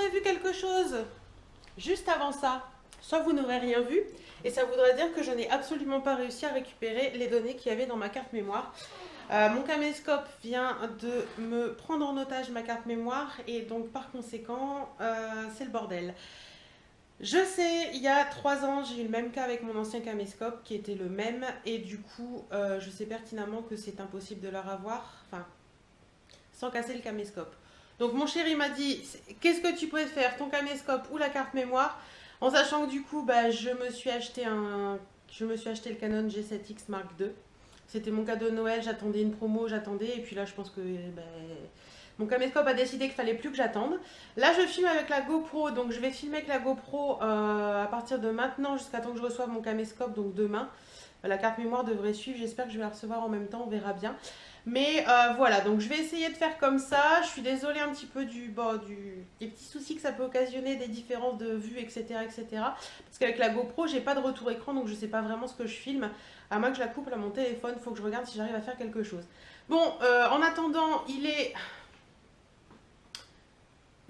aurez vu quelque chose juste avant ça, soit vous n'aurez rien vu, et ça voudrait dire que je n'ai absolument pas réussi à récupérer les données qu'il y avait dans ma carte mémoire. Mon caméscope vient de me prendre en otage ma carte mémoire, et donc par conséquent, c'est le bordel. Je sais, il y a 3 ans, j'ai eu le même cas avec mon ancien caméscope qui était le même, et du coup, je sais pertinemment que c'est impossible de leur avoir, enfin, sans casser le caméscope. Donc mon chéri m'a dit, qu'est-ce que tu préfères, ton caméscope ou la carte mémoire? En sachant que du coup, bah, je me suis acheté le Canon G7X Mark II. C'était mon cadeau de Noël, j'attendais une promo, et puis là je pense que bah, mon caméscope a décidé qu'il fallait plus que j'attende. Là je filme avec la GoPro, donc je vais filmer avec la GoPro à partir de maintenant jusqu'à temps que je reçoive mon caméscope, donc demain. La carte mémoire devrait suivre, j'espère que je vais la recevoir en même temps, on verra bien. Mais voilà, donc je vais essayer de faire comme ça. Je suis désolée un petit peu des petits soucis que ça peut occasionner, des différences de vue, etc. etc. Parce qu'avec la GoPro, j'ai pas de retour écran, donc je sais pas vraiment ce que je filme. À moins que je la couple à mon téléphone, il faut que je regarde si j'arrive à faire quelque chose. Bon, en attendant, il est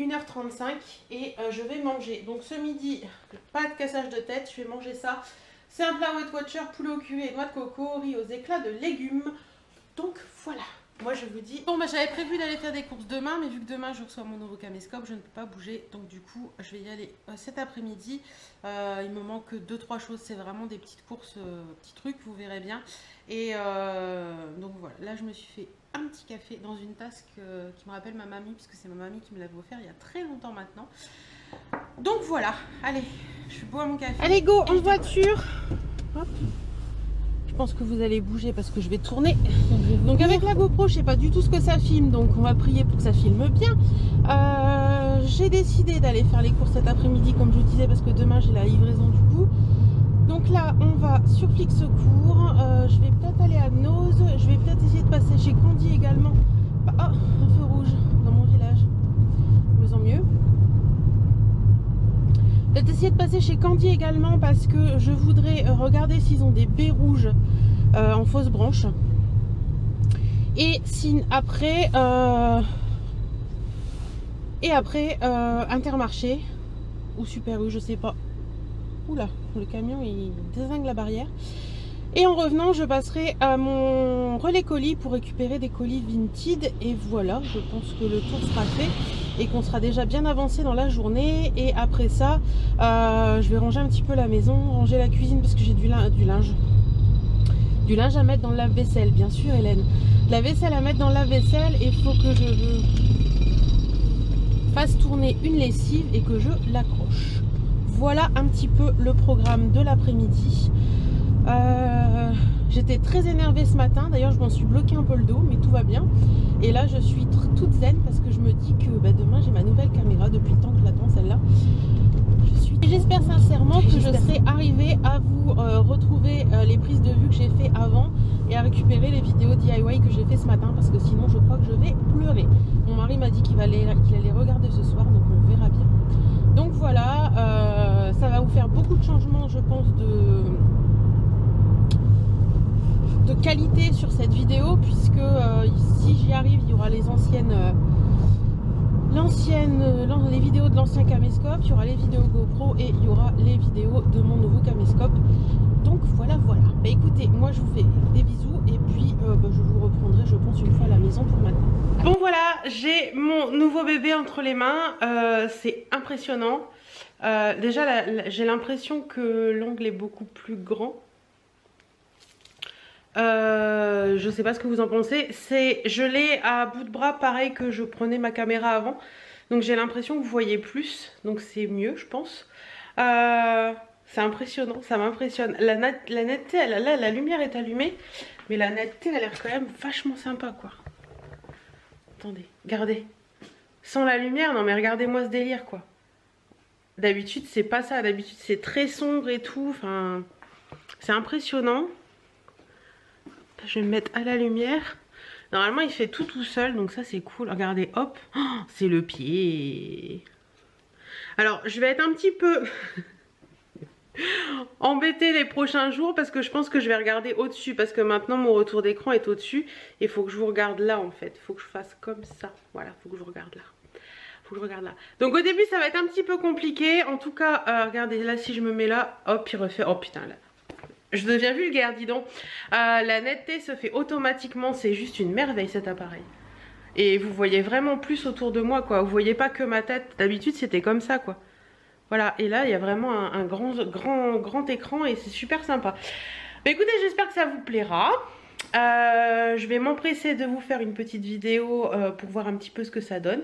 1h35 et je vais manger. Donc ce midi, pas de cassage de tête, je vais manger ça. C'est un plat Weight Watcher, poulet au curry et noix de coco, riz aux éclats de légumes. Donc voilà, moi je vous dis... Bon bah j'avais prévu d'aller faire des courses demain, mais vu que demain je reçois mon nouveau caméscope, je ne peux pas bouger. Donc du coup je vais y aller cet après-midi. Il me manque 2-3 choses, c'est vraiment des petites courses, petits trucs, vous verrez bien. Et donc voilà, là je me suis fait un petit café dans une tasse qui me rappelle ma mamie, puisque c'est ma mamie qui me l'avait offert il y a très longtemps maintenant. Donc voilà, allez, je bois mon café. Allez go, en voiture. Hop. Je pense que vous allez bouger parce que je vais tourner. Donc avec la GoPro, je sais pas du tout ce que ça filme, donc on va prier pour que ça filme bien. J'ai décidé d'aller faire les courses cet après-midi, comme je vous disais, parce que demain j'ai la livraison du coup. Donc là, on va sur Flic Secours. Je vais peut-être aller à Noz. Je vais peut-être essayer de passer chez Candy également. Oh, un feu rouge dans mon village. De mieux en mieux. Peut-être essayer de passer chez Candy également parce que je voudrais regarder s'ils ont des baies rouges en fausse branche. Et si après Intermarché ou Super U, je sais pas. Oula, le camion il dézingue la barrière. Et en revenant, je passerai à mon relais colis pour récupérer des colis Vinted. Et voilà, je pense que le tour sera fait et qu'on sera déjà bien avancé dans la journée. Et après ça, je vais ranger un petit peu la maison, ranger la cuisine parce que j'ai du linge à mettre dans le lave-vaisselle, bien sûr Hélène. De la vaisselle à mettre dans le lave-vaisselle et il faut que je fasse tourner une lessive et que je l'accroche. Voilà un petit peu le programme de l'après-midi. J'étais très énervée ce matin, d'ailleurs je m'en suis bloqué un peu le dos, mais tout va bien. Et là je suis toute zen parce que je me dis que demain j'ai ma nouvelle caméra depuis le temps que je l'attends celle-là. J'espère sincèrement que je serai arrivée à vous retrouver les prises de vue que j'ai fait avant et à récupérer les vidéos DIY que j'ai fait ce matin parce que sinon je crois que je vais pleurer. Mon mari m'a dit qu'il allait regarder ce soir, donc on verra bien. Donc voilà, ça va vous faire beaucoup de changements je pense de qualité sur cette vidéo puisque si j'y arrive il y aura les les vidéos de l'ancien caméscope, il y aura les vidéos GoPro et il y aura les vidéos de mon nouveau caméscope. Donc voilà. Bah écoutez, moi je vous fais des bisous et puis je vous reprendrai je pense une fois à la maison pour maintenant. Bon voilà, j'ai mon nouveau bébé entre les mains, c'est impressionnant. Déjà j'ai l'impression que l'angle est beaucoup plus grand. Je sais pas ce que vous en pensez. Je l'ai à bout de bras pareil que je prenais ma caméra avant. Donc j'ai l'impression que vous voyez plus. Donc c'est mieux je pense. C'est impressionnant, ça m'impressionne. La netteté, là la lumière est allumée. Mais la netteté elle a l'air quand même vachement sympa quoi. Attendez, regardez. Sans la lumière, non mais regardez-moi ce délire quoi. D'habitude c'est pas ça. D'habitude c'est très sombre et tout. Enfin, c'est impressionnant. Je vais me mettre à la lumière. Normalement il fait tout seul, donc ça c'est cool. Regardez, hop, oh, c'est le pied. Alors je vais être un petit peu embêtée les prochains jours parce que je pense que je vais regarder au-dessus parce que maintenant mon retour d'écran est au-dessus et il faut que je vous regarde là en fait. Il faut que je fasse comme ça. Voilà, il faut que je vous regarde là. Faut que je regarde là. Donc au début ça va être un petit peu compliqué. En tout cas, regardez là, si je me mets là, hop, il refait. Oh putain là. Je deviens vulgaire, dis donc. La netteté se fait automatiquement. C'est juste une merveille cet appareil. Et vous voyez vraiment plus autour de moi, quoi. Vous voyez pas que ma tête. D'habitude c'était comme ça, quoi. Voilà. Et là il y a vraiment un grand écran et c'est super sympa. Bah, écoutez, j'espère que ça vous plaira. Je vais m'empresser de vous faire une petite vidéo pour voir un petit peu ce que ça donne.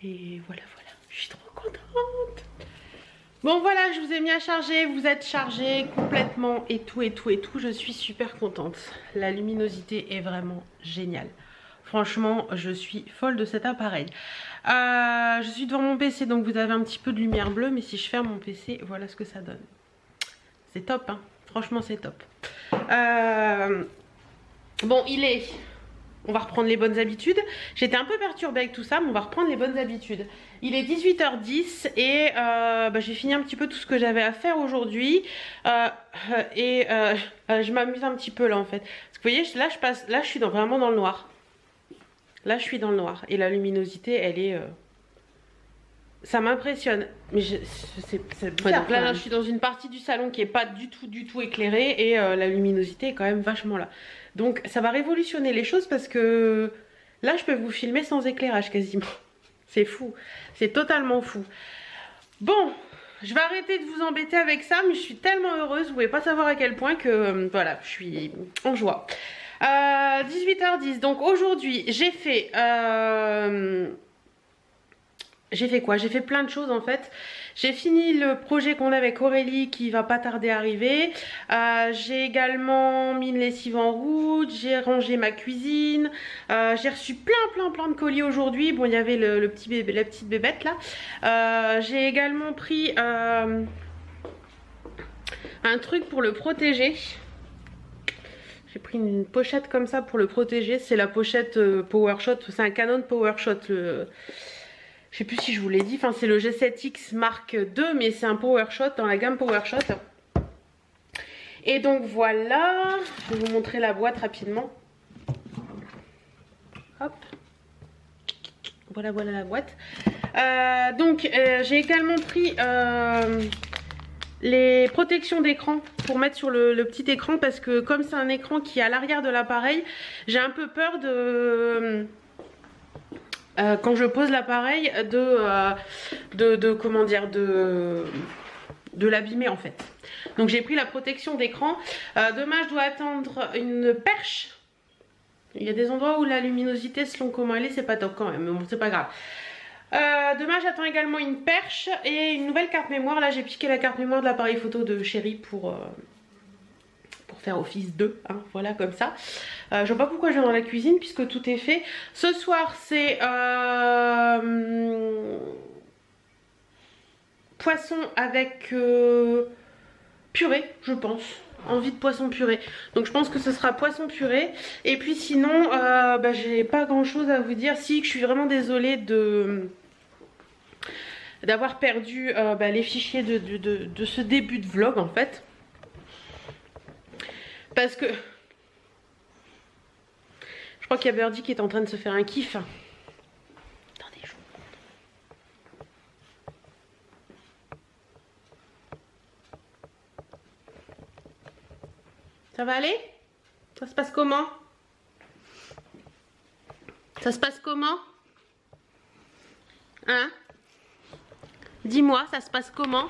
Et voilà, je suis trop contente. Bon voilà, je vous ai mis à charger, vous êtes chargé complètement et tout, je suis super contente. La luminosité est vraiment géniale. Franchement, je suis folle de cet appareil. Je suis devant mon PC, donc vous avez un petit peu de lumière bleue, mais si je ferme mon PC, voilà ce que ça donne. C'est top, hein. Franchement c'est top. Bon, on va reprendre les bonnes habitudes. J'étais un peu perturbée avec tout ça, mais on va reprendre les bonnes habitudes. Il est 18h10 et j'ai fini un petit peu tout ce que j'avais à faire aujourd'hui. Je m'amuse un petit peu là en fait. Parce que vous voyez, là je suis vraiment dans le noir. Là je suis dans le noir et la luminosité elle est... Ça m'impressionne. Mais c'est bizarre. Donc là je suis dans une partie du salon qui est pas du tout éclairée et la luminosité est quand même vachement là. Donc ça va révolutionner les choses parce que là je peux vous filmer sans éclairage quasiment. C'est fou, c'est totalement fou. Bon, je vais arrêter de vous embêter avec ça, mais je suis tellement heureuse, vous pouvez pas savoir à quel point que voilà, je suis en joie. 18h10, donc aujourd'hui j'ai fait... J'ai fait quoi? J'ai fait plein de choses en fait. J'ai fini le projet qu'on a avec Aurélie qui va pas tarder à arriver. J'ai également mis une lessive en route. J'ai rangé ma cuisine. J'ai reçu plein de colis aujourd'hui. Bon, il y avait le petit bébé, la petite bébête là. J'ai également pris un truc pour le protéger. J'ai pris une pochette comme ça pour le protéger. C'est la pochette PowerShot. C'est un Canon PowerShot. Je sais plus si je vous l'ai dit, enfin c'est le G7X Mark II, mais c'est un PowerShot dans la gamme PowerShot. Et donc voilà, je vais vous montrer la boîte rapidement. Hop. Voilà la boîte. J'ai également pris les protections d'écran pour mettre sur le petit écran parce que comme c'est un écran qui est à l'arrière de l'appareil, j'ai un peu peur de... quand je pose l'appareil de l'abîmer en fait. Donc j'ai pris la protection d'écran. Demain je dois attendre une perche. Il y a des endroits où la luminosité selon comment elle est, c'est pas top quand même, mais bon c'est pas grave. Demain j'attends également une perche et une nouvelle carte mémoire. Là j'ai piqué la carte mémoire de l'appareil photo de Chérie pour faire office 2, hein, voilà comme ça. Je vois pas pourquoi je viens dans la cuisine puisque tout est fait. Ce soir c'est poisson avec purée, je pense. Envie de poisson purée. Donc je pense que ce sera poisson purée. Et puis sinon, j'ai pas grand chose à vous dire. Si, que je suis vraiment désolée d'avoir perdu les fichiers de ce début de vlog en fait. Parce que je crois qu'il y a Birdie qui est en train de se faire un kiff. Attendez, je vous montre. Ça va aller? Ça se passe comment? Ça se passe comment? Hein? Dis-moi, ça se passe comment?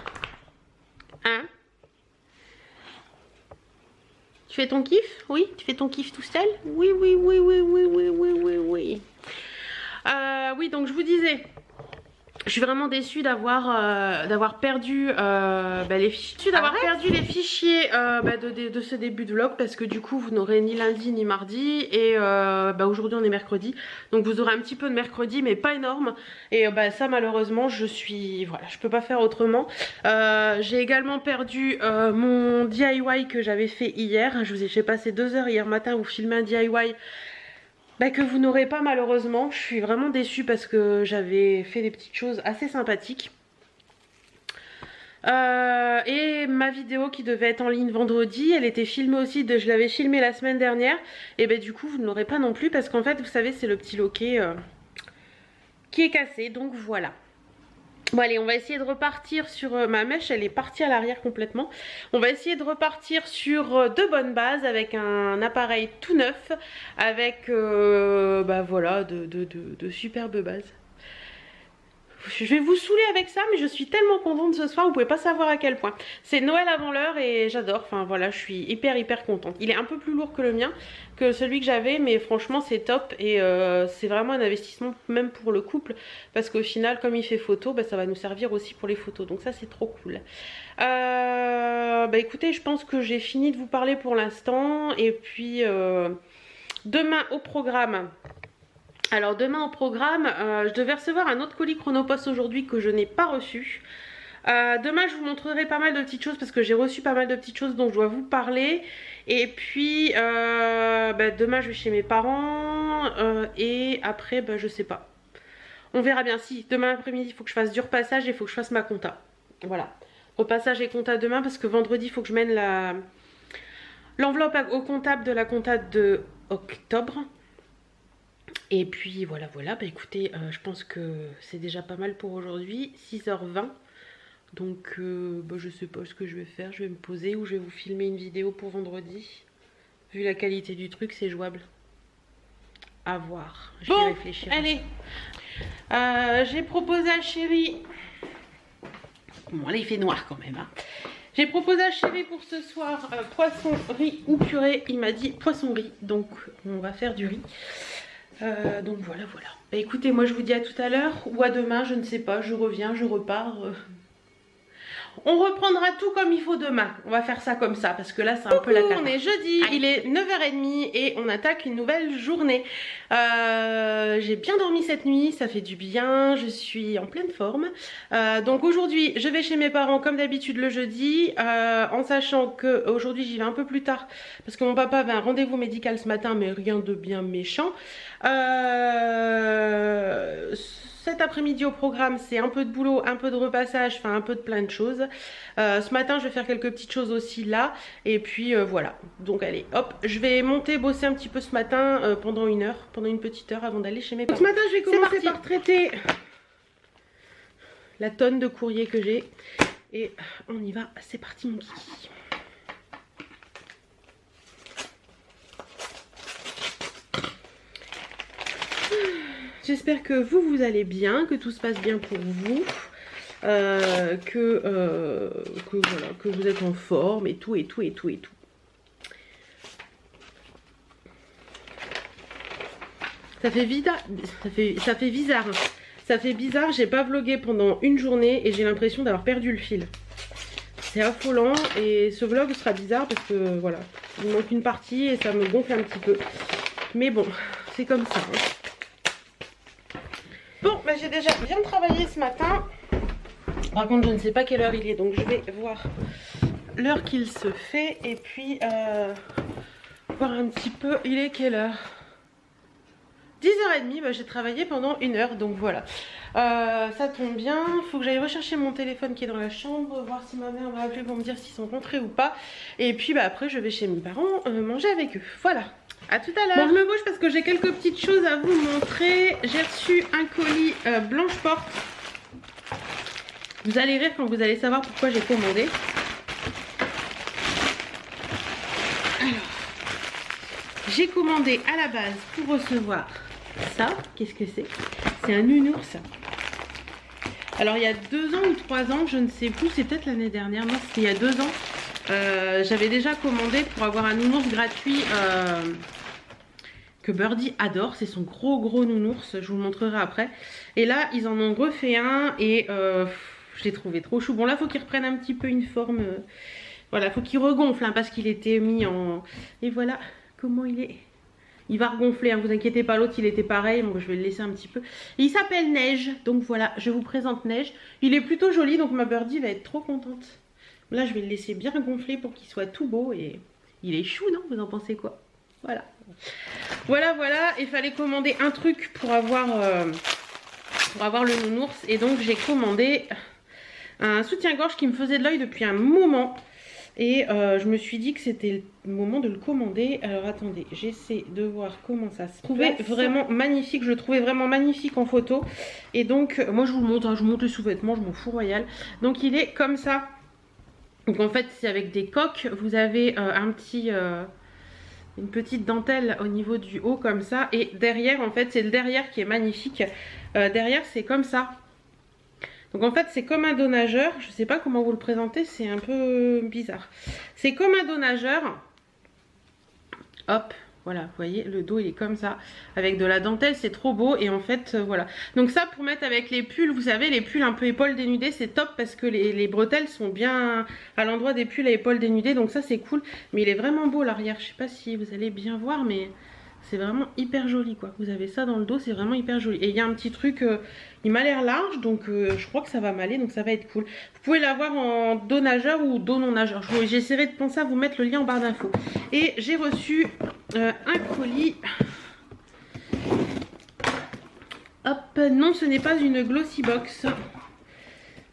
Hein? Tu fais ton kiff? Oui? Tu fais ton kiff tout seul? Oui. Oui, donc je vous disais, je suis vraiment déçue d'avoir perdu les fichiers. Perdu les fichiers de ce début de vlog parce que du coup vous n'aurez ni lundi ni mardi et aujourd'hui on est mercredi, donc vous aurez un petit peu de mercredi mais pas énorme et ça malheureusement je peux pas faire autrement. J'ai également perdu mon DIY que j'avais fait hier. J'ai passé 2 heures hier matin à vous filmer un DIY que vous n'aurez pas malheureusement. Je suis vraiment déçue parce que j'avais fait des petites choses assez sympathiques. Et ma vidéo qui devait être en ligne vendredi, elle était filmée aussi, je l'avais filmée la semaine dernière. Et du coup vous ne l'aurez pas non plus parce qu'en fait vous savez c'est le petit loquet qui est cassé. Donc voilà. Bon allez, on va essayer de repartir sur ma mèche, elle est partie à l'arrière complètement. On va essayer de repartir sur de bonnes bases avec un appareil tout neuf, avec bah voilà, de superbes bases. Je vais vous saouler avec ça, mais je suis tellement contente ce soir, vous pouvez pas savoir à quel point. C'est Noël avant l'heure et j'adore, enfin voilà, je suis hyper contente. Il est un peu plus lourd que le mien, que celui que j'avais, mais franchement c'est top et c'est vraiment un investissement même pour le couple, parce qu'au final comme il fait photo, bah, ça va nous servir aussi pour les photos, donc ça c'est trop cool. Bah écoutez, je pense que j'ai fini de vous parler pour l'instant, et puis demain au programme. Alors demain au programme, je devais recevoir un autre colis Chronopost aujourd'hui que je n'ai pas reçu. Demain je vous montrerai pas mal de petites choses parce que j'ai reçu pas mal de petites choses dont je dois vous parler. Et puis bah, demain je vais chez mes parents et après bah, je sais pas. On verra bien. Si demain après-midi il faut que je fasse du repassage et il faut que je fasse ma compta. Voilà. Repassage et compta demain parce que vendredi il faut que je mène l'enveloppe au comptable de la compta de octobre. Et puis voilà, bah écoutez, je pense que c'est déjà pas mal pour aujourd'hui, 6h20. Donc bah je sais pas ce que je vais faire, je vais me poser ou je vais vous filmer une vidéo pour vendredi. Vu la qualité du truc, c'est jouable. À voir, je vais réfléchir. Allez, j'ai proposé à Chéri. Bon là il fait noir quand même, hein. J'ai proposé à Chéri pour ce soir poisson, riz ou purée. Il m'a dit poisson riz, donc on va faire du riz. Donc voilà. Bah écoutez, moi je vous dis à tout à l'heure ou à demain, je ne sais pas, je reviens, je repars. On reprendra tout comme il faut demain. On va faire ça comme ça parce que là c'est un peu la cata. On est jeudi, il est 9h30 et on attaque une nouvelle journée. J'ai bien dormi cette nuit, ça fait du bien, je suis en pleine forme. Donc aujourd'hui je vais chez mes parents comme d'habitude le jeudi, en sachant que aujourd'hui j'y vais un peu plus tard parce que mon papa avait un rendez-vous médical ce matin, mais rien de bien méchant. Cet après-midi au programme c'est un peu de boulot, un peu de repassage, enfin un peu de plein de choses. Ce matin je vais faire quelques petites choses aussi là. Et puis voilà. Donc allez hop, je vais monter bosser un petit peu ce matin pendant une petite heure avant d'aller chez mes parents. Donc, ce matin je vais commencer par traiter la tonne de courrier que j'ai. Et on y va, c'est parti mon kiki. J'espère que vous allez bien, que tout se passe bien pour vous, que voilà, que vous êtes en forme et tout. Ça fait bizarre. Ça fait bizarre, j'ai pas vlogué pendant une journée et j'ai l'impression d'avoir perdu le fil. C'est affolant et ce vlog sera bizarre parce que voilà, il manque une partie et ça me gonfle un petit peu. Mais bon, c'est comme ça. Hein. Bon, bah j'ai déjà bien travaillé ce matin. Par contre, je ne sais pas quelle heure il est, donc je vais voir l'heure qu'il se fait. Et puis, voir un petit peu, il est quelle heure? 10h30, bah, j'ai travaillé pendant 1 heure, donc voilà. Ça tombe bien, il faut que j'aille rechercher mon téléphone qui est dans la chambre, voir si ma mère m'a appelé pour me dire s'ils sont rentrés ou pas. Et puis, bah, après, je vais chez mes parents manger avec eux. Voilà. A tout à l'heure. Bon, je me bouge parce que j'ai quelques petites choses à vous montrer. J'ai reçu un colis Blanche Porte. Vous allez rire quand vous allez savoir pourquoi j'ai commandé. Alors, j'ai commandé à la base pour recevoir ça. Qu'est-ce que c'est? C'est un nounours. Alors, il y a 2 ans ou 3 ans, je ne sais plus, c'est peut-être l'année dernière. Non, c'était il y a 2 ans. J'avais déjà commandé pour avoir un nounours gratuit que Birdie adore. C'est son gros nounours, je vous le montrerai après. Et là ils en ont refait un et je l'ai trouvé trop chou. Bon là faut qu'il reprenne un petit peu une forme, voilà, faut qu'il regonfle hein, parce qu'il était mis en... Et voilà comment il est. Il va regonfler, hein, vous inquiétez pas, l'autre il était pareil, donc je vais le laisser un petit peu. Et il s'appelle Neige, donc voilà, je vous présente Neige. Il est plutôt joli, donc ma Birdie va être trop contente. Là, je vais le laisser bien gonfler pour qu'il soit tout beau. Et il est chou, non? Vous en pensez quoi? Voilà. Voilà. Il fallait commander un truc pour avoir le nounours. Et donc, j'ai commandé un soutien-gorge qui me faisait de l'œil depuis un moment. Et je me suis dit que c'était le moment de le commander. Alors attendez, j'essaie de voir comment ça se trouvait vraiment magnifique. Je le trouvais vraiment magnifique en photo. Et donc, moi je vous le montre, hein, je vous montre les sous-vêtements, je m'en fous royal. Donc il est comme ça. Donc en fait c'est avec des coques. Vous avez une petite dentelle au niveau du haut comme ça. Et derrière, en fait c'est le derrière qui est magnifique. Derrière c'est comme ça. Donc en fait c'est comme un dos nageur, je sais pas comment vous le présenter, c'est un peu bizarre. C'est comme un dos nageur, hop, voilà, vous voyez, le dos il est comme ça, avec de la dentelle, c'est trop beau et en fait voilà. Donc ça pour mettre avec les pulls, vous savez les pulls un peu épaules dénudées, c'est top parce que les bretelles sont bien à l'endroit des pulls à épaules dénudées, donc ça c'est cool. Mais il est vraiment beau l'arrière, je sais pas si vous allez bien voir mais... C'est vraiment hyper joli quoi. Vous avez ça dans le dos, c'est vraiment hyper joli. Et il y a un petit truc, il m'a l'air large, donc je crois que ça va m'aller, donc ça va être cool. Vous pouvez l'avoir en dos nageur ou dos non nageur. J'essaierai de penser à vous mettre le lien en barre d'infos. Et j'ai reçu un colis. Hop, non ce n'est pas une glossy box.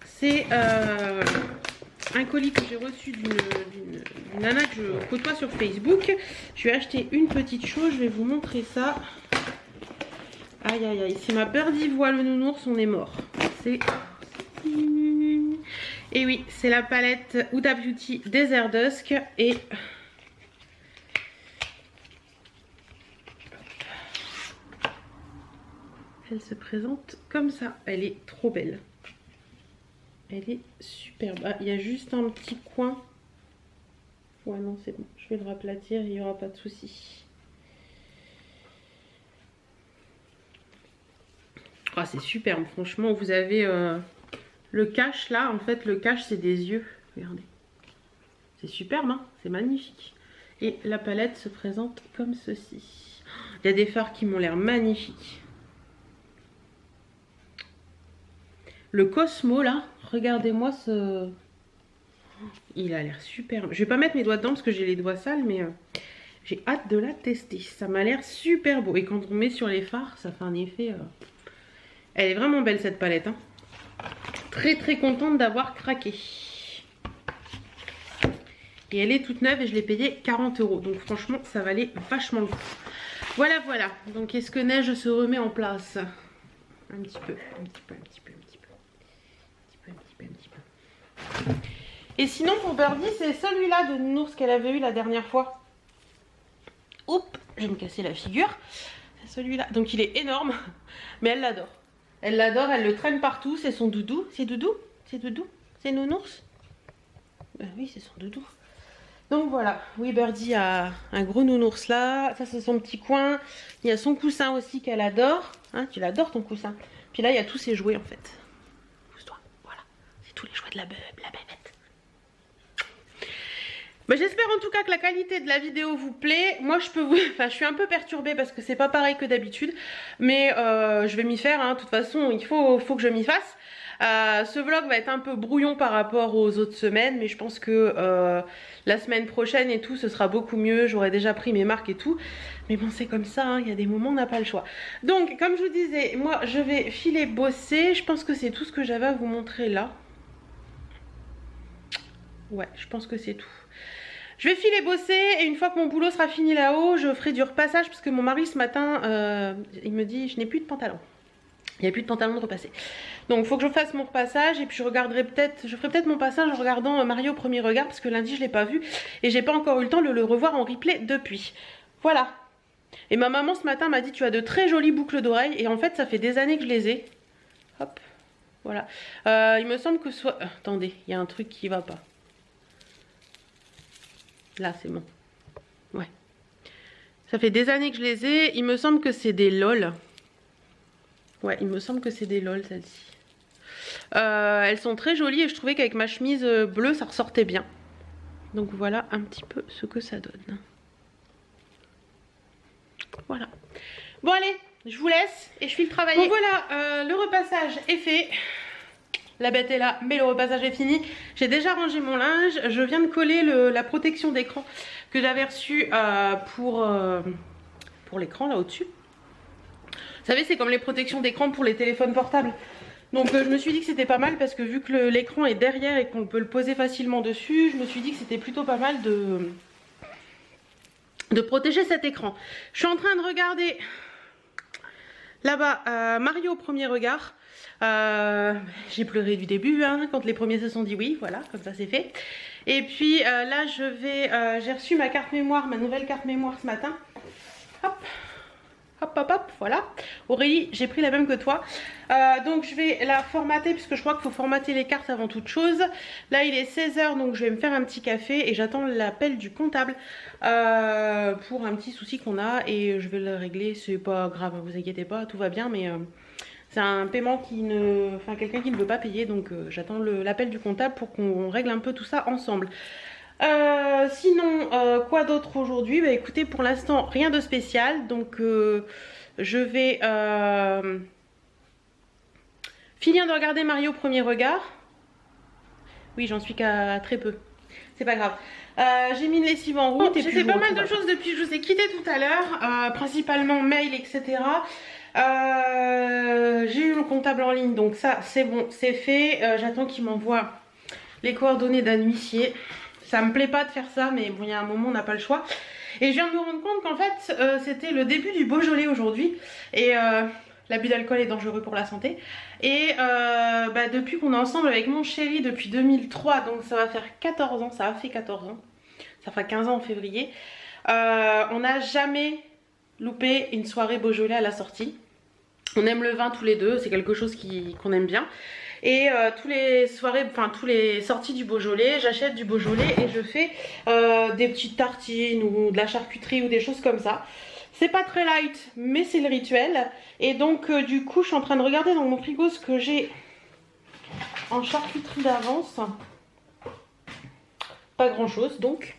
C'est... un colis que j'ai reçu d'une nana que je côtoie sur Facebook. Je vais acheter une petite chose, je vais vous montrer ça. Aïe aïe aïe, si ma birdie voit le nounours, on est mort. C'est... Et oui, c'est la palette Huda Beauty Desert Dusk. Et... elle se présente comme ça. Elle est trop belle. Elle est superbe. Ah, il y a juste un petit coin. Ouais, non, c'est bon. Je vais le raplatir, il n'y aura pas de souci. Ah, c'est superbe. Franchement, vous avez le cache là. En fait, le cache, c'est des yeux. Regardez. C'est superbe, hein. C'est magnifique. Et la palette se présente comme ceci. Il y a des fards qui m'ont l'air magnifiques. Le Cosmo, là. Regardez-moi ce... il a l'air superbe. Je vais pas mettre mes doigts dedans parce que j'ai les doigts sales, mais j'ai hâte de la tester. Ça m'a l'air super beau. Et quand on met sur les fards, ça fait un effet... Elle est vraiment belle cette palette. Hein. Très très contente d'avoir craqué. Et elle est toute neuve et je l'ai payée 40 €. Donc franchement, ça valait vachement le coup. Voilà, voilà. Donc est-ce que Neige se remet en place? Un petit peu, un petit peu, un petit peu, un petit peu. Un petit peu. Et sinon pour Birdie, c'est celui-là de Nounours qu'elle avait eu la dernière fois. Oups, je vais me casser la figure. C'est celui-là. Donc il est énorme, mais elle l'adore. Elle l'adore, elle le traîne partout. C'est son doudou. C'est doudou? C'est doudou? C'est Nounours? Ben oui, c'est son doudou. Donc voilà, oui Birdie a un gros nounours là. Ça c'est son petit coin. Il y a son coussin aussi qu'elle adore. Hein, tu l'adores ton coussin. Puis là il y a tous ses jouets en fait. Tous les jouets de la bébête. Bah, j'espère en tout cas que la qualité de la vidéo vous plaît. Moi je peux vous... enfin je suis un peu perturbée parce que c'est pas pareil que d'habitude. Mais je vais m'y faire, hein. De toute façon il faut que je m'y fasse. Ce vlog va être un peu brouillon par rapport aux autres semaines. Mais je pense que la semaine prochaine et tout ce sera beaucoup mieux. J'aurai déjà pris mes marques et tout. Mais bon c'est comme ça, hein. Il y a des moments on n'a pas le choix. Donc comme je vous disais, moi je vais filer bosser. Je pense que c'est tout ce que j'avais à vous montrer là. Ouais, je pense que c'est tout. Je vais filer bosser et une fois que mon boulot sera fini là-haut, je ferai du repassage parce que mon mari ce matin, il me dit je n'ai plus de pantalon. Il n'y a plus de pantalon de repasser. Donc il faut que je fasse mon repassage et puis je regarderai peut-être, je ferai peut-être mon passage en regardant Mario au premier regard parce que lundi je ne l'ai pas vu et j'ai pas encore eu le temps de le revoir en replay depuis. Voilà. Et ma maman ce matin m'a dit tu as de très jolies boucles d'oreilles et en fait ça fait des années que je les ai. Hop. Voilà. Il me semble que soit... attendez, il y a un truc qui va pas. Là, c'est bon. Ouais. Ça fait des années que je les ai. Il me semble que c'est des LOL. Ouais, il me semble que c'est des LOL, celles-ci. Elles sont très jolies et je trouvais qu'avec ma chemise bleue, ça ressortait bien. Donc voilà un petit peu ce que ça donne. Voilà. Bon, allez, je vous laisse et je file travailler. Bon, voilà, le repassage est fait. La bête est là, mais le repassage est fini. J'ai déjà rangé mon linge. Je viens de coller la protection d'écran que j'avais reçue pour l'écran là au-dessus. Vous savez, c'est comme les protections d'écran pour les téléphones portables. Donc je me suis dit que c'était pas mal parce que vu que l'écran est derrière et qu'on peut le poser facilement dessus, je me suis dit que c'était plutôt pas mal de protéger cet écran. Je suis en train de regarder là-bas Mario au premier regard. J'ai pleuré du début hein, quand les premiers se sont dit oui, voilà, comme ça c'est fait. Et puis là j'ai reçu ma carte mémoire, ma nouvelle carte mémoire ce matin. Hop, hop, hop, hop, voilà. Aurélie, j'ai pris la même que toi. Donc je vais la formater puisque je crois qu'il faut formater les cartes avant toute chose. Là il est 16 h donc je vais me faire un petit café et j'attends l'appel du comptable pour un petit souci qu'on a et je vais le régler. C'est pas grave, vous inquiétez pas, tout va bien, mais c'est un paiement qui ne... Enfin quelqu'un qui ne veut pas payer, donc j'attends l'appel du comptable pour qu'on règle un peu tout ça ensemble. Sinon, quoi d'autre aujourd'hui? Bah écoutez, pour l'instant, rien de spécial. Donc je vais finir de regarder Mario premier regard. Oui, j'en suis qu'à très peu. C'est pas grave. J'ai mis une lessive en route. J'ai fait pas mal de choses depuis que je vous ai quitté tout à l'heure. Principalement mail, etc. J'ai eu mon comptable en ligne, donc ça c'est bon, c'est fait. J'attends qu'il m'envoie les coordonnées d'un huissier. Ça me plaît pas de faire ça, mais bon, il y a un moment, on n'a pas le choix. Et je viens de me rendre compte qu'en fait, c'était le début du Beaujolais aujourd'hui. Et l'abus d'alcool est dangereux pour la santé. Et bah, depuis qu'on est ensemble avec mon chéri depuis 2003, donc ça va faire 14 ans, ça a fait 14 ans. Ça fera 15 ans en février. On n'a jamais loupé une soirée Beaujolais à la sortie. On aime le vin tous les deux, c'est quelque chose qu'on aime bien. Et tous les soirées, enfin tous les sorties du Beaujolais, j'achète du Beaujolais et je fais des petites tartines ou de la charcuterie ou des choses comme ça. C'est pas très light, mais c'est le rituel. Et donc du coup, je suis en train de regarder dans mon frigo ce que j'ai en charcuterie d'avance. Pas grand chose donc.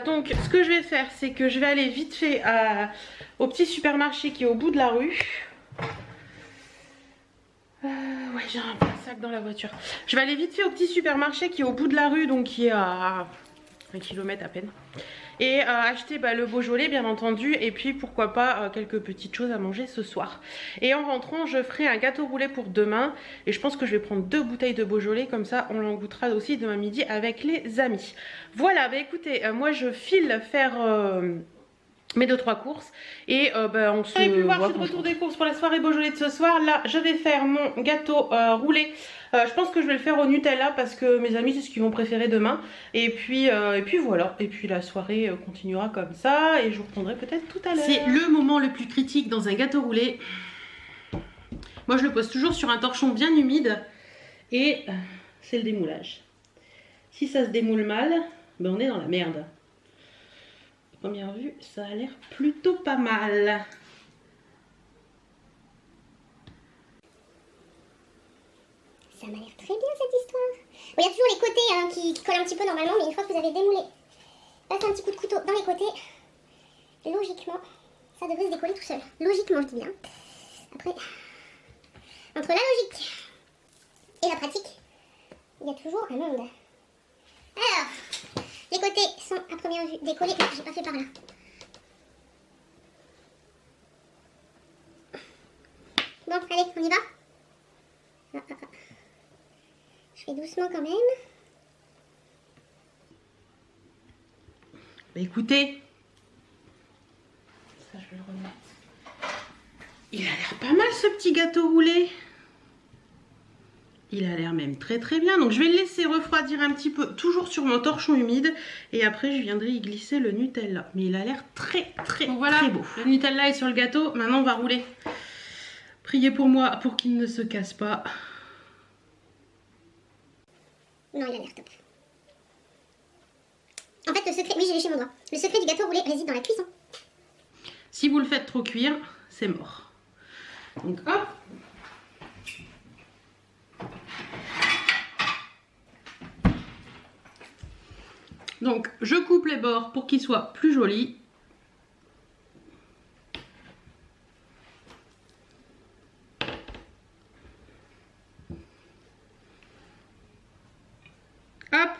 Donc ce que je vais faire, c'est que je vais aller vite fait au petit supermarché qui est au bout de la rue. Ouais, j'ai un sac dans la voiture. Je vais aller vite fait au petit supermarché qui est au bout de la rue, donc qui est à 1 km à peine. Et acheter le Beaujolais bien entendu. Et puis pourquoi pas quelques petites choses à manger ce soir. Et en rentrant, je ferai un gâteau roulé pour demain. Et je pense que je vais prendre 2 bouteilles de Beaujolais. Comme ça, on l'en goûtera aussi demain midi avec les amis. Voilà, bah écoutez, moi je file faire... mes 2-3 courses et on se... Vous avez pu voir, je suis de retour des courses pour la soirée Beaujolais de ce soir. Là je vais faire mon gâteau roulé. Je pense que je vais le faire au Nutella parce que mes amis c'est ce qu'ils vont préférer demain. Et puis voilà, et puis la soirée continuera comme ça et je vous reprendrai peut-être tout à l'heure. C'est le moment le plus critique dans un gâteau roulé. Moi je le pose toujours sur un torchon bien humide et c'est le démoulage. Si ça se démoule mal, ben on est dans la merde. Première vue, ça a l'air plutôt pas mal. Ça m'a l'air très bien cette histoire. Bon, il y a toujours les côtés hein, qui collent un petit peu normalement, mais une fois que vous avez démoulé, passez un petit coup de couteau dans les côtés. Logiquement, ça devrait se décoller tout seul. Logiquement, je dis bien. Après, entre la logique et la pratique, il y a toujours un monde. Alors, les côtés sont à première vue décollés. Non, j'ai pas fait par là. Bon, allez, on y va. Je fais doucement quand même. Bah écoutez, ça je vais le remettre. Il a l'air pas mal ce petit gâteau roulé. Il a l'air même très très bien. Donc je vais le laisser refroidir un petit peu, toujours sur mon torchon humide. Et après je viendrai y glisser le Nutella. Mais il a l'air très très donc voilà, très beau. Le Nutella est sur le gâteau, maintenant on va rouler. Priez pour moi pour qu'il ne se casse pas. Non, il a l'air top. En fait, le secret, oui, j'ai léché mon doigt. Le secret du gâteau roulé réside dans la cuisson. Si vous le faites trop cuire, c'est mort. Donc hop. Donc je coupe les bords pour qu'ils soient plus jolis. Hop.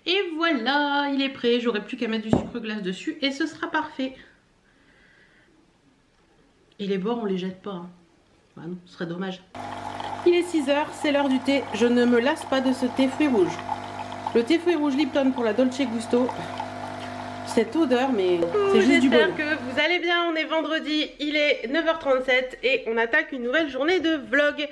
Et voilà, il est prêt. J'aurai plus qu'à mettre du sucre glace dessus et ce sera parfait. Et les bords, on les jette pas. Hein. Bah non, ce serait dommage. Il est 6 h, c'est l'heure du thé. Je ne me lasse pas de ce thé fruits rouges. Le thé fruits rouges Lipton pour la Dolce Gusto. Cette odeur, mais c'est juste du bon. J'espère que vous allez bien. On est vendredi, il est 9h37 et on attaque une nouvelle journée de vlog.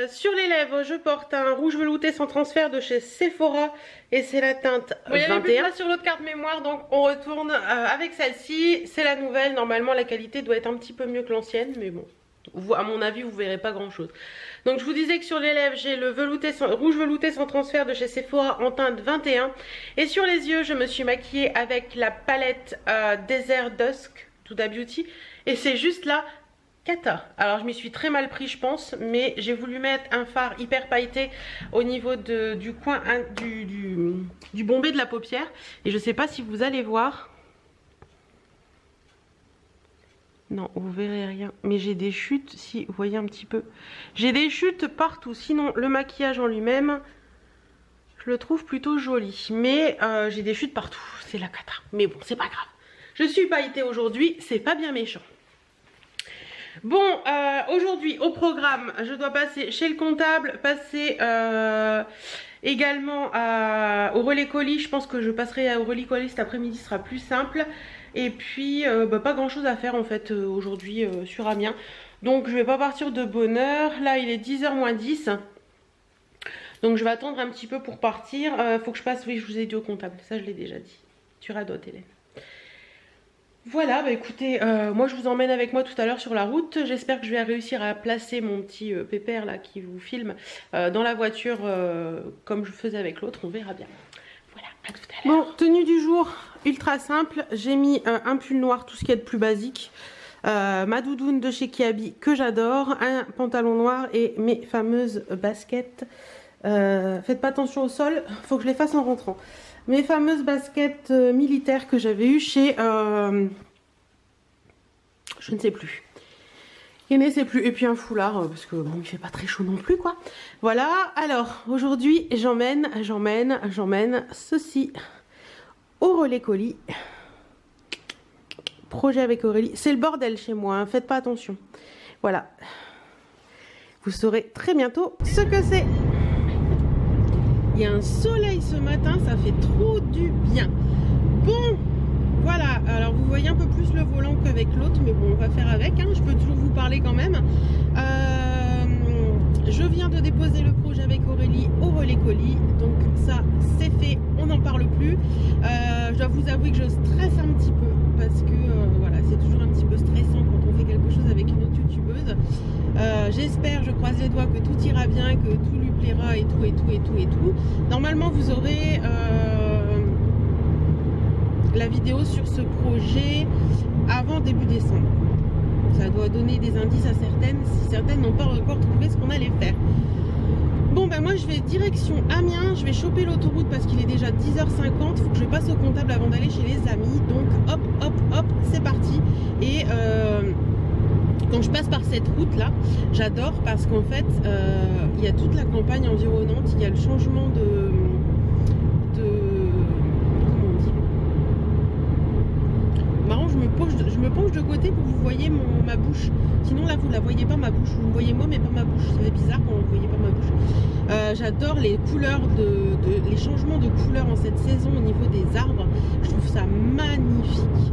Sur les lèvres, je porte un rouge velouté sans transfert de chez Sephora et c'est la teinte 21. Il y avait plus de place sur l'autre carte mémoire, donc on retourne avec celle-ci. C'est la nouvelle. Normalement, la qualité doit être un petit peu mieux que l'ancienne, mais bon. À mon avis, vous verrez pas grand chose. Donc je vous disais que sur les lèvres, j'ai le rouge velouté sans transfert de chez Sephora en teinte 21. Et sur les yeux, je me suis maquillée avec la palette Desert Dusk Huda Beauty. Et c'est juste là, cata. Alors je m'y suis très mal pris, je pense, mais j'ai voulu mettre un fard hyper pailleté au niveau du coin du bombé de la paupière. Et je sais pas si vous allez voir. Non, vous verrez rien. Mais j'ai des chutes, si vous voyez un petit peu. J'ai des chutes partout. Sinon, le maquillage en lui-même, je le trouve plutôt joli. Mais j'ai des chutes partout. C'est la cata. Mais bon, c'est pas grave. Je suis pailletée aujourd'hui. C'est pas bien méchant. Bon, aujourd'hui, au programme, je dois passer chez le comptable. Passer également au relais colis. Je pense que je passerai au relais colis cet après-midi. Ce sera plus simple. Et puis pas grand chose à faire en fait aujourd'hui sur Amiens. Donc je vais pas partir de bonne heure. Là il est 10h moins 10. Donc je vais attendre un petit peu pour partir. Faut que je passe, oui je vous ai dit au comptable. Ça je l'ai déjà dit. Tu radotes Hélène. Voilà, bah écoutez, moi je vous emmène avec moi tout à l'heure sur la route. J'espère que je vais réussir à placer mon petit pépère là qui vous filme dans la voiture comme je faisais avec l'autre. On verra bien. Voilà, à tout à l'heure. Bon, tenue du jour ultra simple. J'ai mis un pull noir, tout ce qui est de plus basique. Ma doudoune de chez Kiabi que j'adore. Un pantalon noir et mes fameuses baskets. Faites pas attention au sol, faut que je les fasse en rentrant. Mes fameuses baskets militaires que j'avais eues chez... je ne sais plus. Je ne sais plus. Et puis un foulard, parce que bon, il fait pas très chaud non plus, quoi. Voilà, alors, aujourd'hui, j'emmène ceci au relais colis. Projet avec Aurélie. C'est le bordel chez moi, hein, faites pas attention. Voilà. Vous saurez très bientôt ce que c'est. Il y a un soleil ce matin, ça fait trop du bien. Bon, voilà. Alors vous voyez un peu plus le volant qu'avec l'autre, mais bon, on va faire avec. Hein. Je peux toujours vous parler quand même. Je viens de déposer le projet avec Aurélie au relais colis. Donc ça, c'est fait. On n'en parle plus. Je dois vous avouer que je stresse un petit peu parce que voilà, c'est toujours un petit peu stressant quand on fait quelque chose avec une autre youtubeuse. J'espère, je croise les doigts que tout ira bien, que tout lui plaira et tout et tout et tout et tout. Normalement vous aurez la vidéo sur ce projet avant début décembre. Ça doit donner des indices à certaines, si certaines n'ont pas encore trouvé ce qu'on allait faire. Bon ben moi je vais direction Amiens, je vais choper l'autoroute parce qu'il est déjà 10h50, il faut que je passe au comptable avant d'aller chez les amis. Donc hop hop hop, c'est parti. Et quand je passe par cette route là, j'adore parce qu'en fait il y a toute la campagne environnante, il y a le changement de comment on dit, marrant, je me penche de côté pour que vous voyez ma bouche. Sinon là vous la voyez pas ma bouche, vous me voyez moi mais pas ma bouche. C'est bizarre quand vous voyez pas ma bouche. J'adore les couleurs les changements de couleurs en cette saison au niveau des arbres. Je trouve ça magnifique.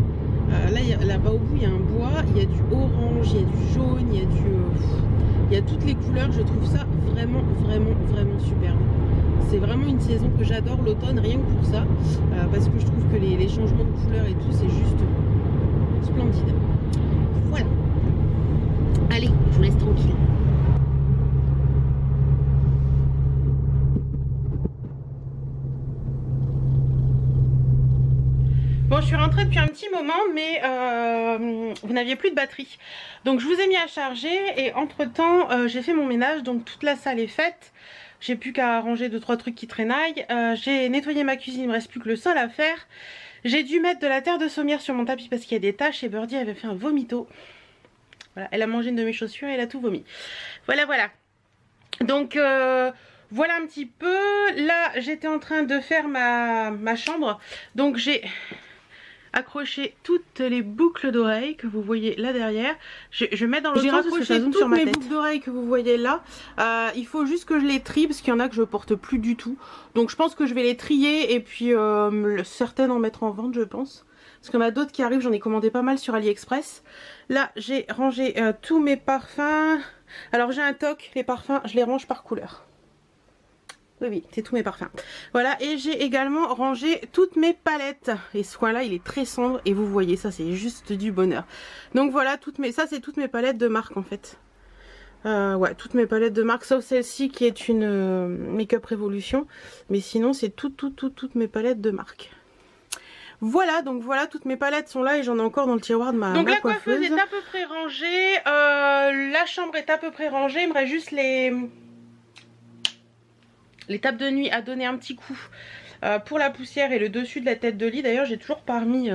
Là-bas au bout il y a un bois, il y a du orange, il y a du jaune, il y a toutes les couleurs. Je trouve ça vraiment superbe. C'est vraiment une saison que j'adore, l'automne, rien que pour ça, parce que je trouve que les changements de couleurs et tout, c'est juste splendide. Voilà. Allez, je vous laisse tranquille. Bon, je suis rentrée depuis un petit moment, mais vous n'aviez plus de batterie. Donc je vous ai mis à charger et entre-temps, j'ai fait mon ménage, donc toute la salle est faite. J'ai plus qu'à ranger 2-3 trucs qui traînaillent. J'ai nettoyé ma cuisine, il ne me reste plus que le sol à faire. J'ai dû mettre de la terre de sommière sur mon tapis parce qu'il y a des taches et Birdie avait fait un vomito. Voilà, elle a mangé une de mes chaussures et elle a tout vomi. Voilà, voilà. Donc voilà un petit peu. Là, j'étais en train de faire ma chambre. Donc j'ai accroché toutes les boucles d'oreilles que vous voyez là derrière. Je mets dans l'autre sens parce que ça zoome sur ma tête. Mes boucles d'oreilles que vous voyez là, il faut juste que je les trie parce qu'il y en a que je porte plus du tout. Donc je pense que je vais les trier et puis certaines en mettre en vente, je pense. Parce qu'il y en a d'autres qui arrivent, j'en ai commandé pas mal sur AliExpress. Là j'ai rangé tous mes parfums. Alors j'ai un toc, les parfums je les range par couleur. Oui, c'est tous mes parfums. Voilà, et j'ai également rangé toutes mes palettes. Et ce coin-là, il est très sombre. Et vous voyez, ça, c'est juste du bonheur. Donc voilà, ça, c'est toutes mes palettes de marque, en fait. Ouais, toutes mes palettes de marque, sauf celle-ci qui est une Make-up Revolution. Mais sinon, c'est toutes mes palettes de marque. Voilà, donc voilà, toutes mes palettes sont là et j'en ai encore dans le tiroir de ma coiffeuse. Donc la coiffeuse est à peu près rangée. La chambre est à peu près rangée. Il me reste juste les tables de nuit à donner un petit coup pour la poussière et le dessus de la tête de lit. D'ailleurs j'ai toujours pas remis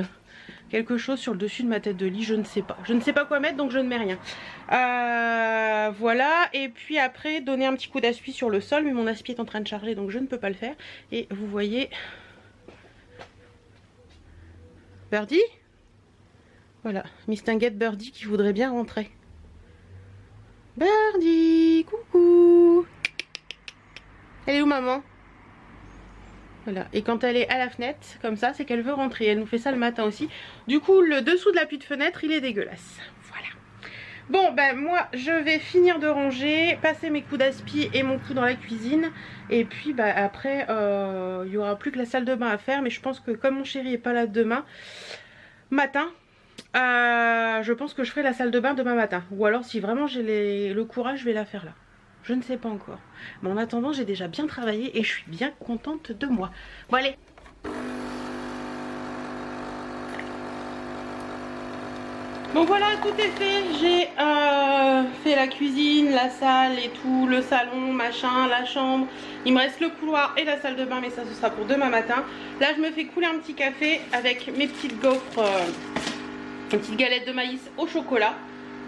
quelque chose sur le dessus de ma tête de lit, je ne sais pas. Je ne sais pas quoi mettre donc je ne mets rien. Voilà, et puis après donner un petit coup d'aspi sur le sol, mais mon aspi est en train de charger donc je ne peux pas le faire. Et vous voyez Birdie, voilà, Mistinguette Birdie qui voudrait bien rentrer. Birdie, coucou. Elle est où maman? Voilà, et quand elle est à la fenêtre, comme ça, c'est qu'elle veut rentrer. Elle nous fait ça le matin aussi. Du coup, le dessous de l'appui de fenêtre, il est dégueulasse. Voilà. Bon, ben moi, je vais finir de ranger, passer mes coups d'aspi et mon coup dans la cuisine. Et puis, ben, après, il n'y aura plus que la salle de bain à faire. Mais je pense que comme mon chéri n'est pas là demain matin, je pense que je ferai la salle de bain demain matin. Ou alors, si vraiment j'ai le courage, je vais la faire là. Je ne sais pas encore. Mais en attendant, j'ai déjà bien travaillé et je suis bien contente de moi. Bon, allez. Bon, voilà, tout est fait. J'ai fait la cuisine, la salle et tout, le salon, machin, la chambre. Il me reste le couloir et la salle de bain, mais ça, ce sera pour demain matin. Là, je me fais couler un petit café avec mes petites gaufres, une petite galette de maïs au chocolat.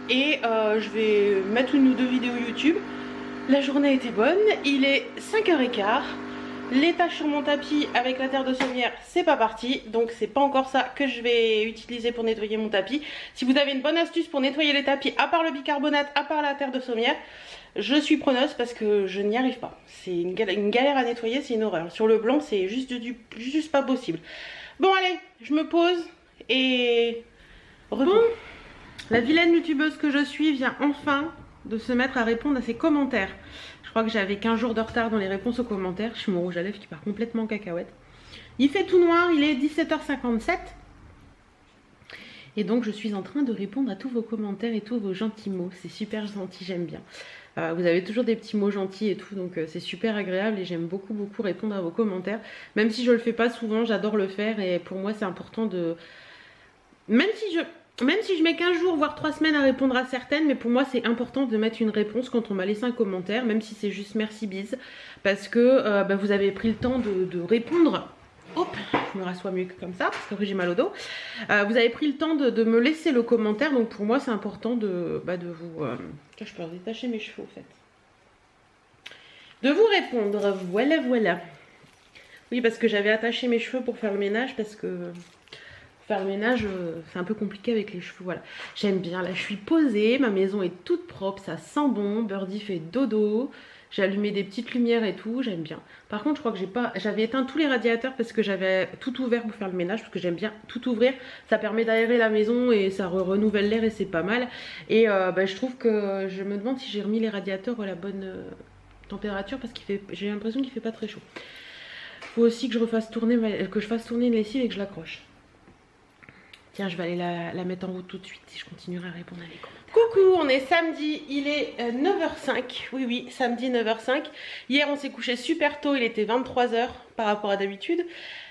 Et je vais mettre une ou deux vidéos YouTube. La journée était bonne, il est 5h15, les tâches sur mon tapis avec la terre de sommière c'est pas parti, donc c'est pas encore ça que je vais utiliser pour nettoyer mon tapis. Si vous avez une bonne astuce pour nettoyer les tapis, à part le bicarbonate, à part la terre de sommière, je suis preneuse parce que je n'y arrive pas. C'est une galère à nettoyer, c'est une horreur. Sur le blanc c'est juste pas possible. Bon allez, je me pose et repos. Bon, la vilaine youtubeuse que je suis vient enfin de se mettre à répondre à ses commentaires. Je crois que j'avais 15 jours de retard dans les réponses aux commentaires. Je suis mon rouge à lèvres qui part complètement en cacahuète. Il fait tout noir, il est 17h57. Et donc je suis en train de répondre à tous vos commentaires et tous vos gentils mots. C'est super gentil, j'aime bien. Vous avez toujours des petits mots gentils et tout, donc c'est super agréable et j'aime beaucoup répondre à vos commentaires. Même si je le fais pas souvent, j'adore le faire et pour moi c'est important de... Même si je mets 15 jours, voire 3 semaines à répondre à certaines, mais pour moi c'est important de mettre une réponse quand on m'a laissé un commentaire, même si c'est juste merci bise, parce que vous avez pris le temps de répondre. Hop, je me rassois mieux que comme ça, parce qu'après j'ai mal au dos. Vous avez pris le temps de me laisser le commentaire, donc pour moi c'est important de vous... Je peux détacher mes cheveux au fait. De vous répondre, voilà. Oui, parce que j'avais attaché mes cheveux pour faire le ménage, parce que... Faire le ménage, c'est un peu compliqué avec les cheveux, voilà. J'aime bien, là je suis posée, ma maison est toute propre, ça sent bon, Birdie fait dodo, j'ai allumé des petites lumières et tout, j'aime bien. Par contre, je crois que j'avais éteint tous les radiateurs parce que j'avais tout ouvert pour faire le ménage, parce que j'aime bien tout ouvrir, ça permet d'aérer la maison et ça renouvelle l'air et c'est pas mal. Et je trouve que, je me demande si j'ai remis les radiateurs à la bonne température parce qu'il fait, j'ai l'impression qu'il fait pas très chaud. Faut aussi que je fasse tourner une lessive et que je l'accroche. Tiens, je vais aller la mettre en route tout de suite et je continuerai à répondre à les commentaires. Coucou, on est samedi, il est 9h05. Oui, samedi 9h05. Hier, on s'est couché super tôt, il était 23h par rapport à d'habitude.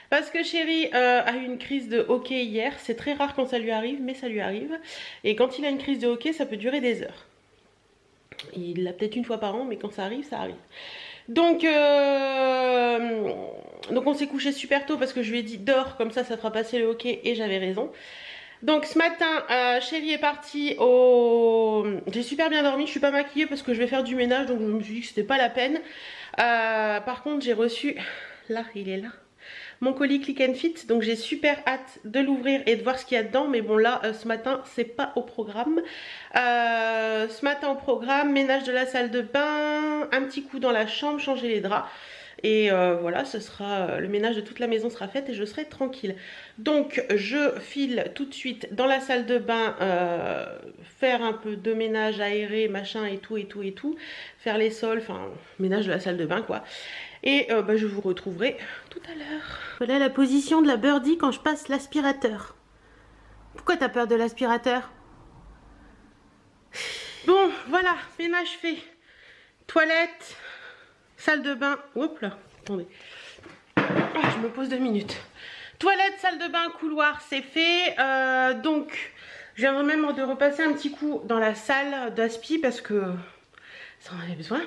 Parce que chéri a eu une crise de hockey hier. C'est très rare quand ça lui arrive, mais ça lui arrive. Et quand il a une crise de hockey, ça peut durer des heures. Il l'a peut-être une fois par an, mais quand ça arrive, ça arrive. Donc on s'est couché super tôt parce que je lui ai dit dors, comme ça ça fera passer le hockey et j'avais raison. Donc ce matin chéri est parti au... J'ai super bien dormi, je suis pas maquillée parce que je vais faire du ménage, donc je me suis dit que c'était pas la peine. Par contre j'ai reçu, là il est là, mon colis Click and Fit. Donc j'ai super hâte de l'ouvrir et de voir ce qu'il y a dedans. Mais bon là, ce matin, c'est pas au programme. Ce matin au programme, ménage de la salle de bain, un petit coup dans la chambre, changer les draps. Et voilà, ce sera le ménage de toute la maison sera fait et je serai tranquille. Donc je file tout de suite dans la salle de bain, faire un peu de ménage, aéré, machin et tout. Faire les sols, enfin ménage de la salle de bain quoi. Et je vous retrouverai tout à l'heure. Voilà la position de la birdie quand je passe l'aspirateur. Pourquoi t'as peur de l'aspirateur? Bon voilà, ménage fait. Toilette. Salle de bain, hop là, attendez, je me pose 2 minutes. Toilette, salle de bain, couloir, c'est fait. Donc, je viens même de repasser un petit coup dans la salle d'aspi parce que ça en avait besoin.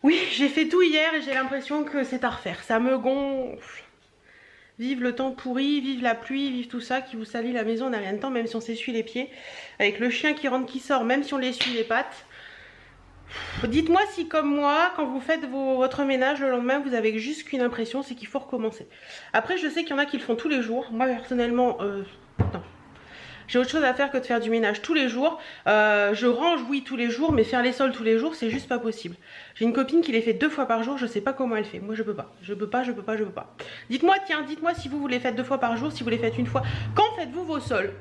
Oui, j'ai fait tout hier et j'ai l'impression que c'est à refaire. Ça me gonfle. Vive le temps pourri, vive la pluie, vive tout ça qui vous salit la maison, on n'a rien de temps, même si on s'essuie les pieds. Avec le chien qui rentre, qui sort, même si on l'essuie les pattes. Dites-moi si comme moi, quand vous faites votre ménage le lendemain, vous avez juste qu'une impression, c'est qu'il faut recommencer. Après je sais qu'il y en a qui le font tous les jours. Moi personnellement, non. J'ai autre chose à faire que de faire du ménage tous les jours. Je range oui tous les jours, mais faire les sols tous les jours c'est juste pas possible. J'ai une copine qui les fait 2 fois par jour, je sais pas comment elle fait. Moi je peux pas, je peux pas. Dites-moi, tiens, dites-moi si vous les faites 2 fois par jour, si vous les faites une fois. Quand faites-vous vos sols?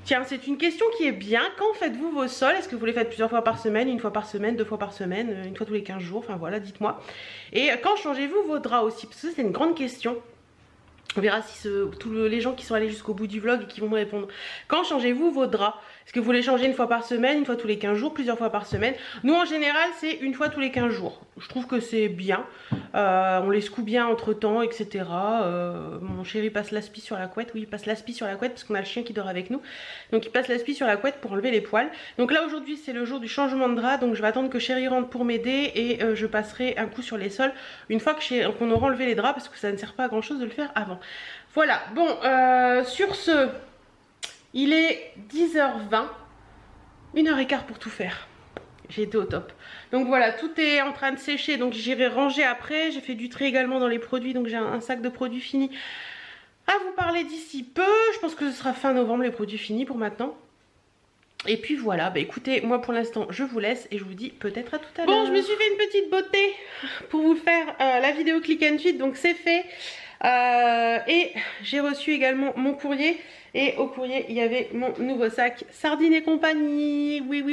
Tiens, c'est une question qui est bien. Quand faites-vous vos sols? Est-ce que vous les faites plusieurs fois par semaine, une fois par semaine, 2 fois par semaine, une fois tous les 15 jours? Enfin voilà, dites-moi. Et quand changez-vous vos draps aussi? Parce que c'est une grande question. On verra si tous les gens qui sont allés jusqu'au bout du vlog et qui vont me répondre. Quand changez-vous vos draps? Est-ce que vous les changez une fois par semaine, une fois tous les 15 jours, plusieurs fois par semaine? Nous en général c'est une fois tous les 15 jours. Je trouve que c'est bien. On les secoue bien entre temps, etc. Mon chéri passe l'aspi sur la couette. Oui, il passe l'aspi sur la couette parce qu'on a le chien qui dort avec nous. Donc il passe l'aspi sur la couette pour enlever les poils. Donc là aujourd'hui c'est le jour du changement de drap. Donc je vais attendre que chéri rentre pour m'aider et je passerai un coup sur les sols une fois qu'on aura enlevé les draps parce que ça ne sert pas à grand chose de le faire avant. Voilà, bon, sur ce, il est 10h20, 1h15 pour tout faire. J'ai été au top. Donc voilà, tout est en train de sécher, donc j'irai ranger après. J'ai fait du tri également dans les produits, donc j'ai un sac de produits finis à vous parler d'ici peu. Je pense que ce sera fin novembre les produits finis pour maintenant. Et puis voilà, bah écoutez, moi pour l'instant je vous laisse et je vous dis peut-être à tout à l'heure. Bon, je me suis fait une petite beauté pour vous faire la vidéo Click and Fit, donc c'est fait. Et j'ai reçu également mon courrier. Et au courrier il y avait mon nouveau sac Sardines et compagnie. Oui,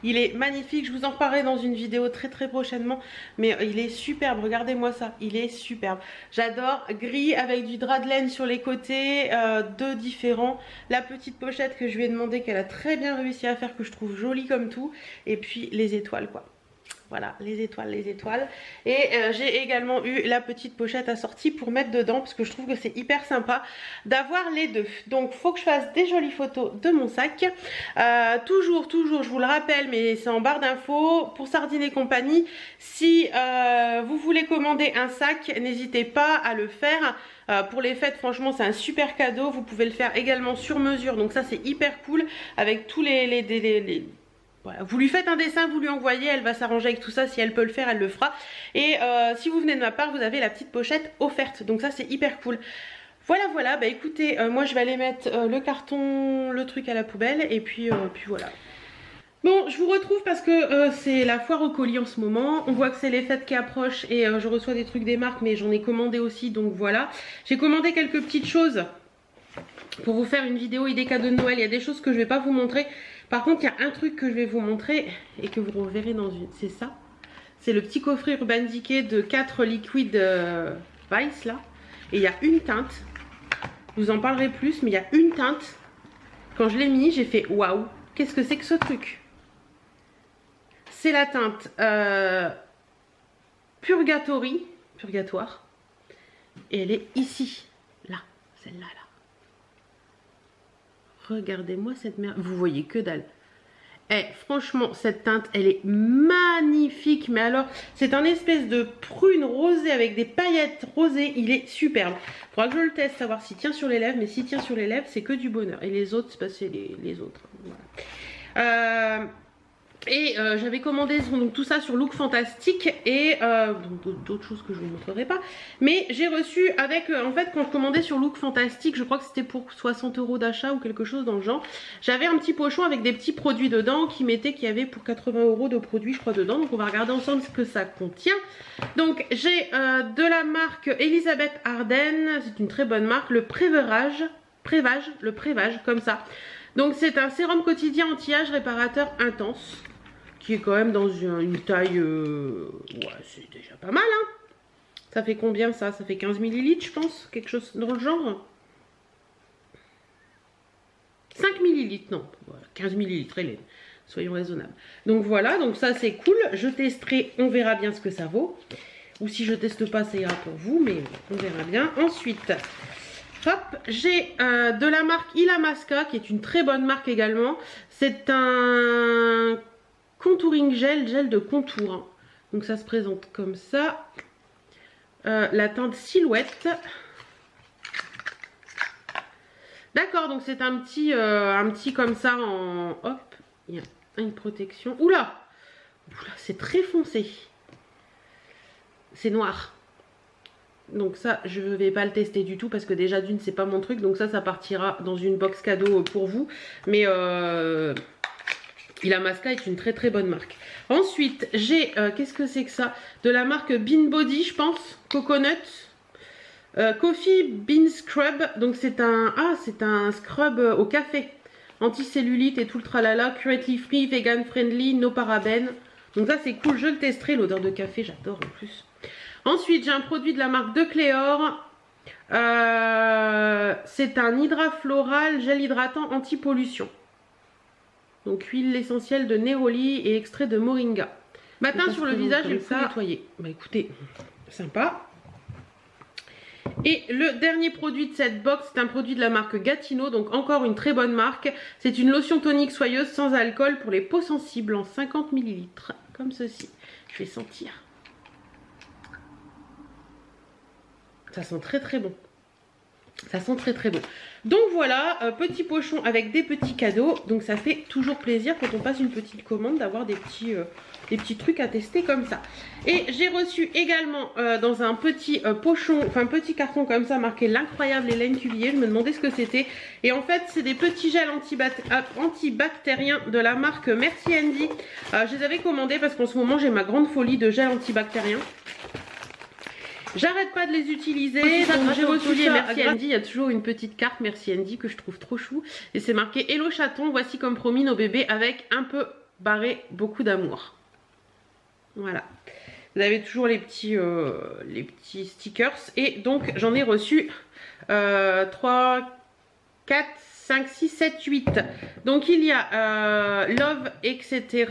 il est magnifique, je vous en reparlerai dans une vidéo très prochainement. Mais il est superbe, regardez-moi ça, il est superbe. J'adore, gris avec du drap de laine sur les côtés, deux différents. La petite pochette que je lui ai demandé, qu'elle a très bien réussi à faire, que je trouve jolie comme tout. Et puis les étoiles quoi. Voilà, les étoiles. Et j'ai également eu la petite pochette assortie pour mettre dedans parce que je trouve que c'est hyper sympa d'avoir les deux. Donc, faut que je fasse des jolies photos de mon sac. Toujours, je vous le rappelle, mais c'est en barre d'infos. Pour Sardines et compagnie, si vous voulez commander un sac, n'hésitez pas à le faire. Pour les fêtes, franchement, c'est un super cadeau. Vous pouvez le faire également sur mesure. Donc ça, c'est hyper cool avec tous les voilà, vous lui faites un dessin, vous lui envoyez, elle va s'arranger avec tout ça, si elle peut le faire, elle le fera. Et si vous venez de ma part, vous avez la petite pochette offerte, donc ça c'est hyper cool. Voilà, bah écoutez, moi je vais aller mettre le carton, le truc à la poubelle, et puis voilà. Bon, je vous retrouve parce que c'est la foire au colis en ce moment. On voit que c'est les fêtes qui approchent et je reçois des trucs des marques, mais j'en ai commandé aussi, donc voilà. J'ai commandé quelques petites choses pour vous faire une vidéo idée cadeau de Noël. Il y a des choses que je vais pas vous montrer. Par contre, il y a un truc que je vais vous montrer et que vous reverrez dans une... C'est ça. C'est le petit coffret Urban Decay de 4 liquides Vice là. Et il y a une teinte. Je vous en parlerai plus, mais il y a une teinte. Quand je l'ai mis, j'ai fait waouh. Qu'est-ce que c'est que ce truc? C'est la teinte Purgatoire. Et elle est ici. Là. Celle-là là. Regardez-moi cette merde. Vous voyez que dalle. Eh, franchement, cette teinte, elle est magnifique. Mais alors, c'est un espèce de prune rosée avec des paillettes rosées. Il est superbe. Il faudra que je le teste, savoir s'il tient sur les lèvres. Mais s'il tient sur les lèvres, c'est que du bonheur. Et les autres, c'est les autres. Voilà. Et j'avais commandé donc, tout ça sur Look Fantastique et d'autres choses que je ne vous montrerai pas. Mais j'ai reçu avec, en fait quand je commandais sur Look Fantastique, je crois que c'était pour 60 € d'achat ou quelque chose dans le genre. J'avais un petit pochon avec des petits produits dedans qui mettaient qu'il y avait pour 80 € de produits je crois dedans. Donc on va regarder ensemble ce que ça contient. Donc j'ai de la marque Elisabeth Arden, c'est une très bonne marque, le Prévage comme ça. Donc c'est un sérum quotidien anti-âge réparateur intense. Qui est quand même dans une taille... ouais, c'est déjà pas mal, hein. Ça fait combien ça? Ça fait 15 ml, je pense. Quelque chose dans le genre. 5 ml, non. 15 ml, Hélène. Soyons raisonnables. Donc voilà, donc ça c'est cool. Je testerai, on verra bien ce que ça vaut. Ou si je teste pas, ça ira pour vous, mais on verra bien. Ensuite, hop, j'ai de la marque Illamasqua, qui est une très bonne marque également. C'est un... contouring gel de contour, hein. Donc ça se présente comme ça. La teinte silhouette. D'accord, donc c'est un petit comme ça en... Hop, il y a une protection. Oula, c'est très foncé. C'est noir. Donc ça, je ne vais pas le tester du tout parce que déjà d'une, c'est pas mon truc. Donc ça partira dans une box cadeau pour vous. Mais... Illamasqua est une très très bonne marque. Ensuite, j'ai, qu'est-ce que c'est que ça? De la marque Bean Body, je pense. Coconut. Coffee Bean Scrub. Donc c'est un scrub au café. Anticellulite et tout le tralala. Cruelty free, vegan friendly, no parabènes. Donc ça c'est cool, je le testerai. L'odeur de café, j'adore en plus. Ensuite, j'ai un produit de la marque De Cléor. C'est un hydra floral gel hydratant anti-pollution. Donc huile essentielle de néroli et extrait de moringa. Matin sur le visage et le cou nettoyé. Bah écoutez, sympa. Et le dernier produit de cette box, c'est un produit de la marque Gatineau. Donc encore une très bonne marque. C'est une lotion tonique soyeuse sans alcool pour les peaux sensibles en 50 ml. Comme ceci. Je vais sentir. Ça sent très très bon. Ça sent très très bon. Donc voilà, petit pochon avec des petits cadeaux. Donc ça fait toujours plaisir quand on passe une petite commande d'avoir des petits trucs à tester comme ça. Et j'ai reçu également dans un petit pochon, enfin petit carton comme ça marqué l'incroyable Hélène Cuvier. Je me demandais ce que c'était. Et en fait c'est des petits gels antibactériens de la marque Merci Andy. Je les avais commandés parce qu'en ce moment j'ai ma grande folie de gels antibactériens. J'arrête pas de les utiliser, donc j'ai reçu Merci Andy, il y a toujours une petite carte Merci Andy que je trouve trop chou. Et c'est marqué Hello chaton, voici comme promis nos bébés avec un peu barré, beaucoup d'amour. Voilà. Vous avez toujours les petits stickers. Et donc j'en ai reçu 3, 4, 5, 6, 7, 8. Donc il y a Love, etc.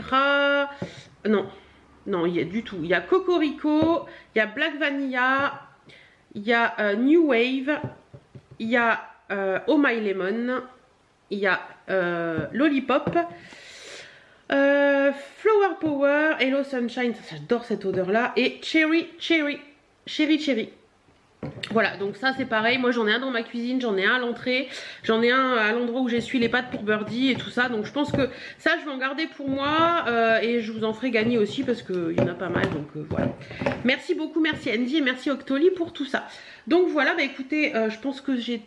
Non, il y a du tout. Il y a Cocorico, il y a Black Vanilla, il y a New Wave, il y a Oh My Lemon, il y a Lollipop, Flower Power, Hello Sunshine, j'adore cette odeur là, et Cherry. Voilà, donc ça c'est pareil, moi j'en ai un dans ma cuisine, j'en ai un à l'entrée, j'en ai un à l'endroit où j'essuie les pâtes pour Birdie et tout ça. Donc je pense que ça je vais en garder pour moi et je vous en ferai gagner aussi parce qu'il y en a pas mal, donc voilà. Merci beaucoup, merci Andy et merci Octoly pour tout ça. Donc voilà, bah écoutez, je pense que c'est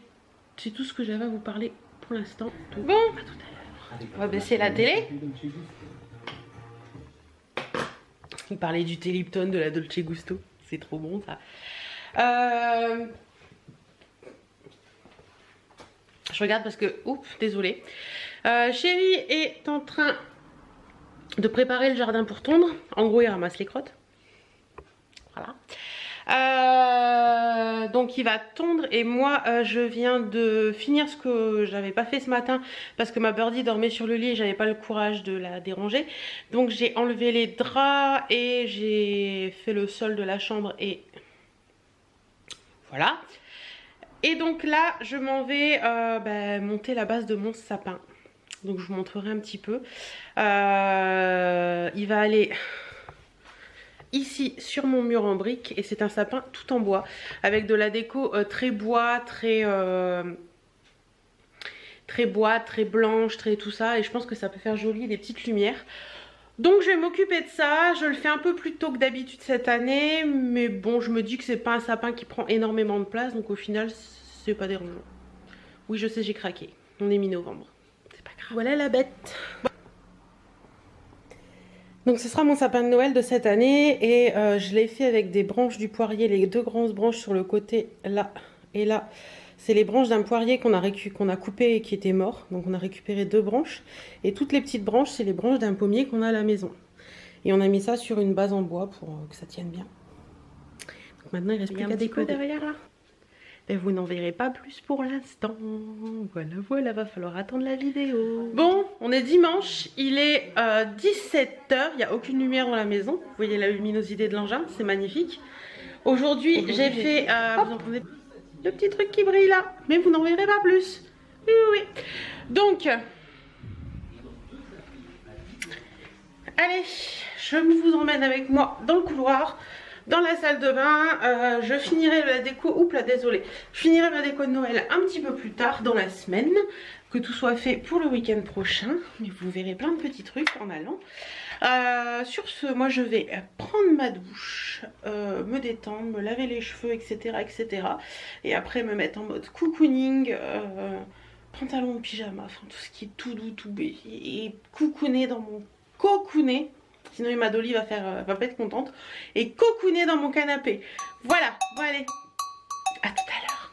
tout ce que j'avais à vous parler pour l'instant. Bon, à tout à l'heure. On va baisser la télé. On parlait du thé Lipton, de la Dolce Gusto, c'est trop bon ça. Je regarde parce que, oups, désolée. Chérie est en train de préparer le jardin pour tondre. En gros, il ramasse les crottes. Voilà. Donc il va tondre et moi je viens de finir ce que j'avais pas fait ce matin parce que ma Birdie dormait sur le lit et j'avais pas le courage de la déranger. Donc j'ai enlevé les draps et j'ai fait le sol de la chambre et voilà. Et donc là je m'en vais monter la base de mon sapin. Donc je vous montrerai un petit peu. Il va aller ici sur mon mur en briques et c'est un sapin tout en bois avec de la déco très bois, très bois, très blanche, très tout ça, et je pense que ça peut faire joli, des petites lumières. Donc je vais m'occuper de ça, je le fais un peu plus tôt que d'habitude cette année, mais bon je me dis que c'est pas un sapin qui prend énormément de place, donc au final c'est pas dérangeant. Oui je sais j'ai craqué, on est mi-novembre, c'est pas grave. Voilà la bête. Donc ce sera mon sapin de Noël de cette année et je l'ai fait avec des branches du poirier, les deux grosses branches sur le côté là et là. C'est les branches d'un poirier qu'on a coupé et qui était mort. Donc on a récupéré deux branches. Et toutes les petites branches, c'est les branches d'un pommier qu'on a à la maison. Et on a mis ça sur une base en bois pour que ça tienne bien. Donc maintenant il reste plus qu'à décorer derrière là. Mais vous n'en verrez pas plus pour l'instant. Voilà, va falloir attendre la vidéo. Bon, on est dimanche, il est 17 h, il n'y a aucune lumière dans la maison. Vous voyez la luminosité de l'engin, c'est magnifique. Aujourd'hui, j'ai fait... vous entendez le petit truc qui brille là, mais vous n'en verrez pas plus. Oui, oui, oui. Donc, allez, je vous emmène avec moi dans le couloir. Dans la salle de bain, je finirai la déco, désolé, je finirai ma déco de Noël un petit peu plus tard dans la semaine, que tout soit fait pour le week-end prochain, mais vous verrez plein de petits trucs en allant. Sur ce, moi je vais prendre ma douche, me détendre, me laver les cheveux, etc., etc. Et après me mettre en mode cocooning, pantalon, pyjama, enfin tout ce qui est tout doux, tout bé, et cocooner dans mon cocooner. Sinon Emma Dolly va pas être contente. Et cocooner dans mon canapé. Voilà, bon allez. À tout à l'heure.